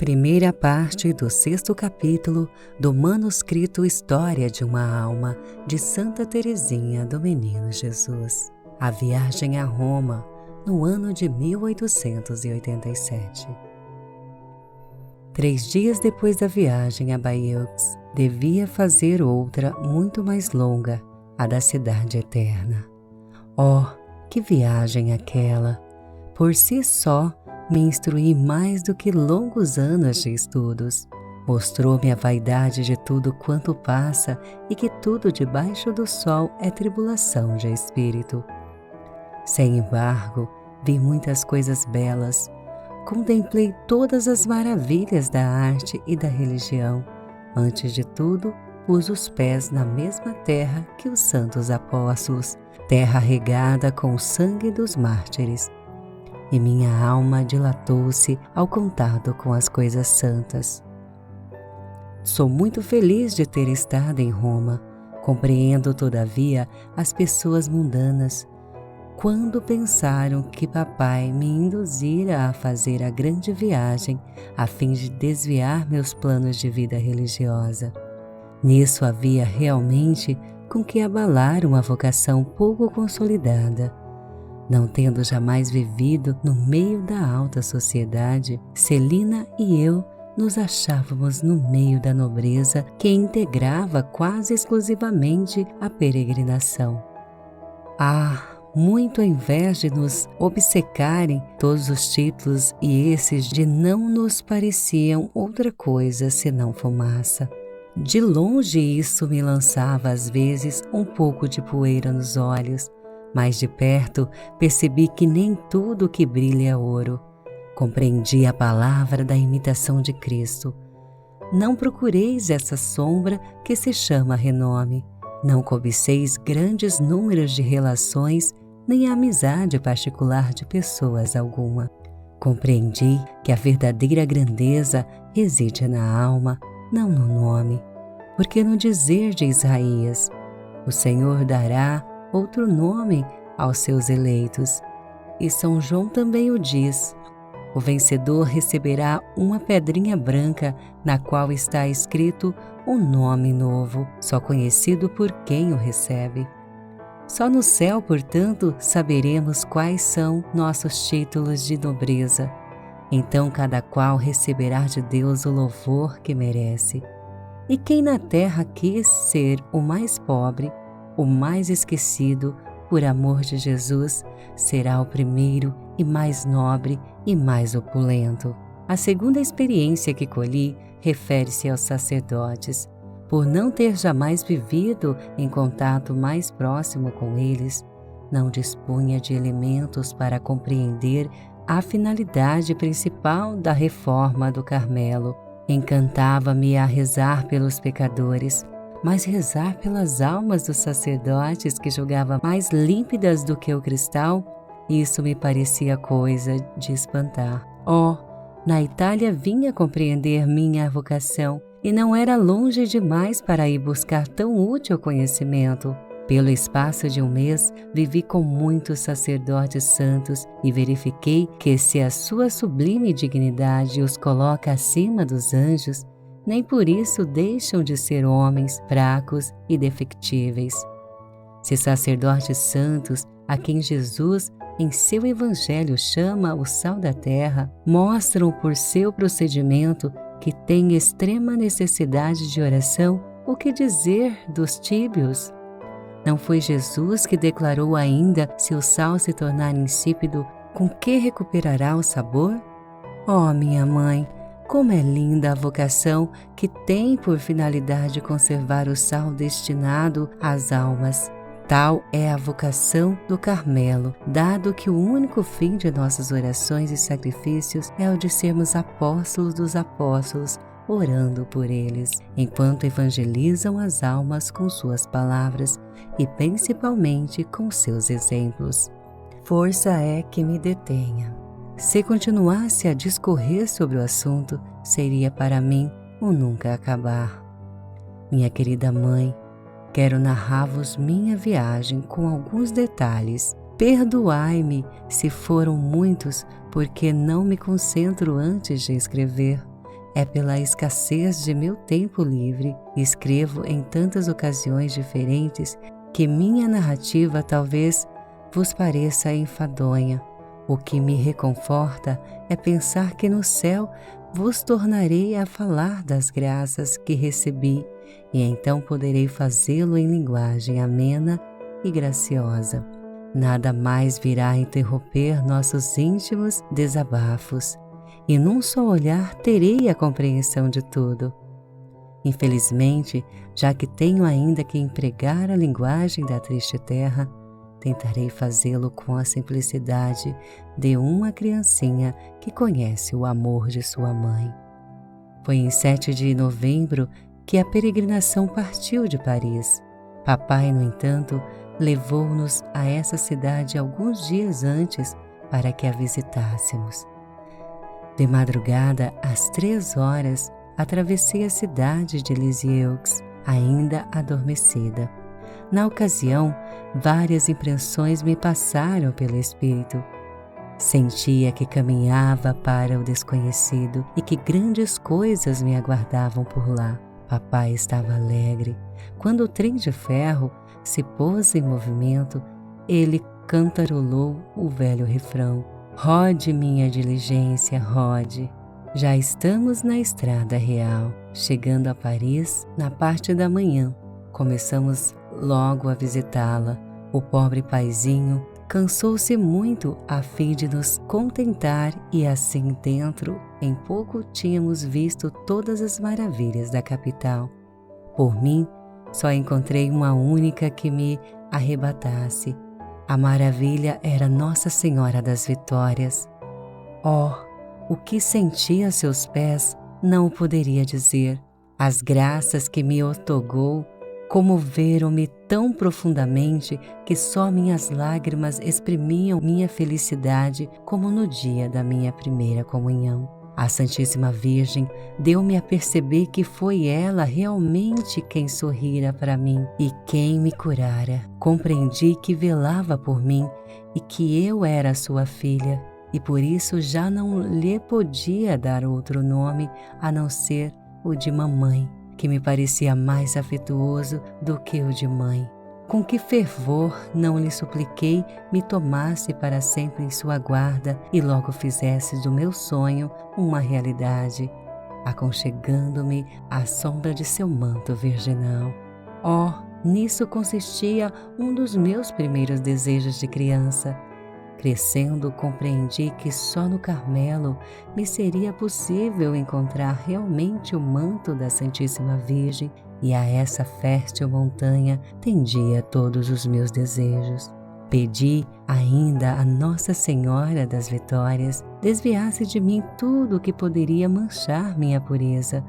Primeira parte do 6º capítulo do manuscrito História de uma Alma, de Santa Teresinha do Menino Jesus. A viagem a Roma, no ano de 1887. 3 dias depois da viagem a Bayeux, devia fazer outra muito mais longa, a da Cidade Eterna. Oh, que viagem aquela! Por si só, me instruí mais do que longos anos de estudos. Mostrou-me a vaidade de tudo quanto passa e que tudo debaixo do sol é tribulação de espírito. Sem embargo, vi muitas coisas belas. Contemplei todas as maravilhas da arte e da religião. Antes de tudo, pus os pés na mesma terra que os santos apóstolos, terra regada com o sangue dos mártires. E minha alma dilatou-se ao contato com as coisas santas. Sou muito feliz de ter estado em Roma. Compreendo, todavia, as pessoas mundanas. Quando pensaram que papai me induzira a fazer a grande viagem a fim de desviar meus planos de vida religiosa. Nisso havia realmente com que abalar uma vocação pouco consolidada. Não tendo jamais vivido no meio da alta sociedade, Celina e eu nos achávamos no meio da nobreza que integrava quase exclusivamente a peregrinação. Muito ao invés de nos obcecarem todos os títulos, e esses de não nos pareciam outra coisa senão fumaça. De longe isso me lançava às vezes um pouco de poeira nos olhos, mas de perto percebi que nem tudo que brilha é ouro. Compreendi a palavra da imitação de Cristo. Não procureis essa sombra que se chama renome. Não cobiceis grandes números de relações, nem a amizade particular de pessoas alguma. Compreendi que a verdadeira grandeza reside na alma, não no nome. Porque no dizer de Isaías, o Senhor dará outro nome aos seus eleitos. E São João também o diz: o vencedor receberá uma pedrinha branca na qual está escrito um nome novo, só conhecido por quem o recebe. Só no céu, portanto, saberemos quais são nossos títulos de nobreza. Então cada qual receberá de Deus o louvor que merece. E quem na terra quis ser o mais pobre, o mais esquecido, por amor de Jesus, será o primeiro e mais nobre e mais opulento. A segunda experiência que colhi refere-se aos sacerdotes. Por não ter jamais vivido em contato mais próximo com eles, não dispunha de elementos para compreender a finalidade principal da reforma do Carmelo. Encantava-me a rezar pelos pecadores, mas rezar pelas almas dos sacerdotes que julgava mais límpidas do que o cristal, isso me parecia coisa de espantar. Na Itália vinha compreender minha vocação e não era longe demais para ir buscar tão útil conhecimento. Pelo espaço de 1 mês, vivi com muitos sacerdotes santos e verifiquei que se a sua sublime dignidade os coloca acima dos anjos, nem por isso deixam de ser homens fracos e defectíveis. Se sacerdotes santos, a quem Jesus, em seu Evangelho, chama o sal da terra, mostram por seu procedimento que têm extrema necessidade de oração, o que dizer dos tíbios? Não foi Jesus que declarou ainda: se o sal se tornar insípido, com que recuperará o sabor? Minha mãe, como é linda a vocação que tem por finalidade conservar o sal destinado às almas. Tal é a vocação do Carmelo, dado que o único fim de nossas orações e sacrifícios é o de sermos apóstolos dos apóstolos, orando por eles, enquanto evangelizam as almas com suas palavras e principalmente com seus exemplos. Força é que me detenha. Se continuasse a discorrer sobre o assunto, seria para mim um nunca acabar. Minha querida mãe, quero narrar-vos minha viagem com alguns detalhes. Perdoai-me se foram muitos, porque não me concentro antes de escrever. é pela escassez de meu tempo livre, escrevo em tantas ocasiões diferentes que minha narrativa talvez vos pareça enfadonha. O que me reconforta é pensar que no céu vos tornarei a falar das graças que recebi, e então poderei fazê-lo em linguagem amena e graciosa. Nada mais virá interromper nossos íntimos desabafos, e num só olhar terei a compreensão de tudo. Infelizmente, já que tenho ainda que empregar a linguagem da triste terra, tentarei fazê-lo com a simplicidade de uma criancinha que conhece o amor de sua mãe. Foi em 7 de novembro que a peregrinação partiu de Paris. Papai, no entanto, levou-nos a essa cidade alguns dias antes para que a visitássemos. De madrugada, às 3 horas, atravessei a cidade de Lisieux, ainda adormecida. Na ocasião, várias impressões me passaram pelo espírito. Sentia que caminhava para o desconhecido e que grandes coisas me aguardavam por lá. Papai estava alegre. Quando o trem de ferro se pôs em movimento, ele cantarolou o velho refrão: "Rode, minha diligência, rode." Já estamos na estrada real, chegando a Paris na parte da manhã. Começamos logo a visitá-la. O pobre paizinho cansou-se muito a fim de nos contentar e assim dentro, em pouco tínhamos visto todas as maravilhas da capital. Por mim, só encontrei uma única que me arrebatasse. A maravilha era Nossa Senhora das Vitórias. Oh, o que senti a seus pés não o poderia dizer. As graças que me otorgou comoveram-me tão profundamente que só minhas lágrimas exprimiam minha felicidade, como no dia da minha primeira comunhão. A Santíssima Virgem deu-me a perceber que foi ela realmente quem sorrira para mim e quem me curara. Compreendi que velava por mim e que eu era sua filha, e por isso já não lhe podia dar outro nome a não ser o de mamãe, que me parecia mais afetuoso do que o de mãe. Com que fervor não lhe supliquei me tomasse para sempre em sua guarda e logo fizesse do meu sonho uma realidade, aconchegando-me à sombra de seu manto virginal. Oh, nisso consistia um dos meus primeiros desejos de criança. Crescendo, compreendi que só no Carmelo me seria possível encontrar realmente o manto da Santíssima Virgem, e a essa fértil montanha tendia todos os meus desejos. Pedi ainda a Nossa Senhora das Vitórias desviasse de mim tudo o que poderia manchar minha pureza.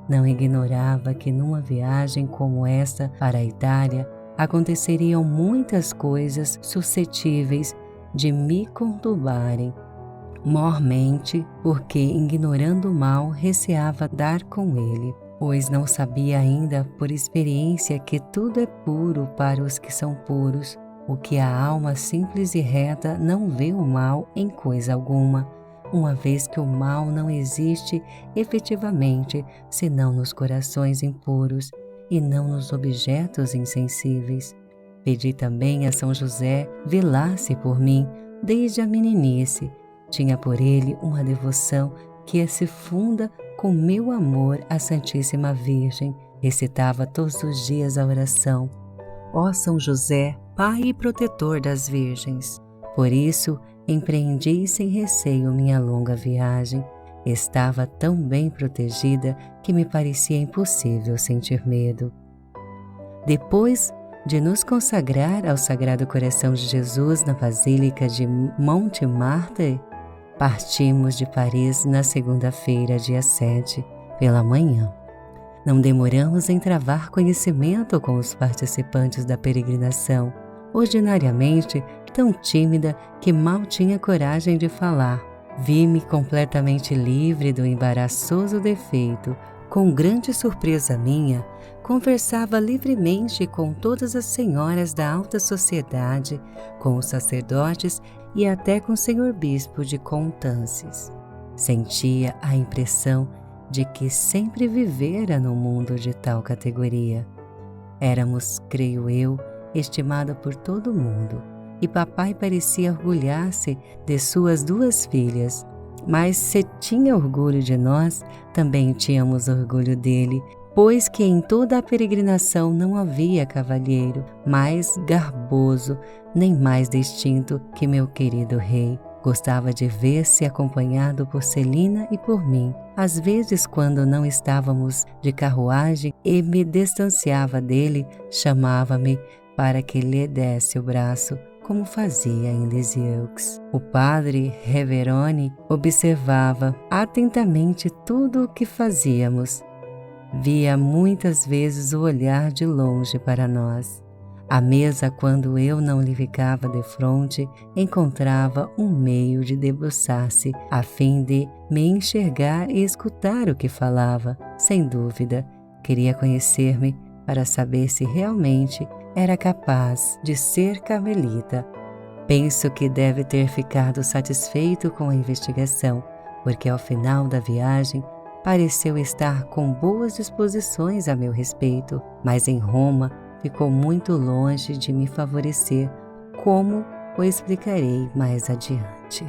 Não ignorava que numa viagem como esta para a Itália aconteceriam muitas coisas suscetíveis de me conturbarem, mormente porque, ignorando o mal, receava dar com ele, pois não sabia ainda por experiência que tudo é puro para os que são puros, o que a alma simples e reta não vê o mal em coisa alguma, uma vez que o mal não existe efetivamente senão nos corações impuros e não nos objetos insensíveis. Pedi também a São José velasse por mim desde a meninice. Tinha por ele uma devoção que se funda com meu amor à Santíssima Virgem. Recitava todos os dias a oração: ó São José, Pai e protetor das virgens. Por isso, empreendi sem receio minha longa viagem. Estava tão bem protegida que me parecia impossível sentir medo. Depois de nos consagrar ao Sagrado Coração de Jesus na Basílica de Montmartre, partimos de Paris na segunda-feira, dia 7, pela manhã. Não demoramos em travar conhecimento com os participantes da peregrinação, ordinariamente tão tímida que mal tinha coragem de falar. Vi-me completamente livre do embaraçoso defeito. Com grande surpresa minha, conversava livremente com todas as senhoras da alta sociedade, com os sacerdotes e até com o senhor bispo de Coutances. Sentia a impressão de que sempre vivera num mundo de tal categoria. Éramos, creio eu, estimada por todo mundo, e papai parecia orgulhar-se de suas 2 filhas. Mas se tinha orgulho de nós, também tínhamos orgulho dele, pois que em toda a peregrinação não havia cavalheiro mais garboso, nem mais distinto que meu querido rei. Gostava de ver-se acompanhado por Celina e por mim. Às vezes, quando não estávamos de carruagem e me distanciava dele, chamava-me para que lhe desse o braço, como fazia em Lisieux. O padre Reverone observava atentamente tudo o que fazíamos. Via muitas vezes o olhar de longe para nós. À mesa, quando eu não lhe ficava de fronte, encontrava um meio de debruçar-se, a fim de me enxergar e escutar o que falava. Sem dúvida, queria conhecer-me para saber se realmente era capaz de ser carmelita. Penso que deve ter ficado satisfeito com a investigação, porque ao final da viagem pareceu estar com boas disposições a meu respeito, mas em Roma ficou muito longe de me favorecer, como o explicarei mais adiante.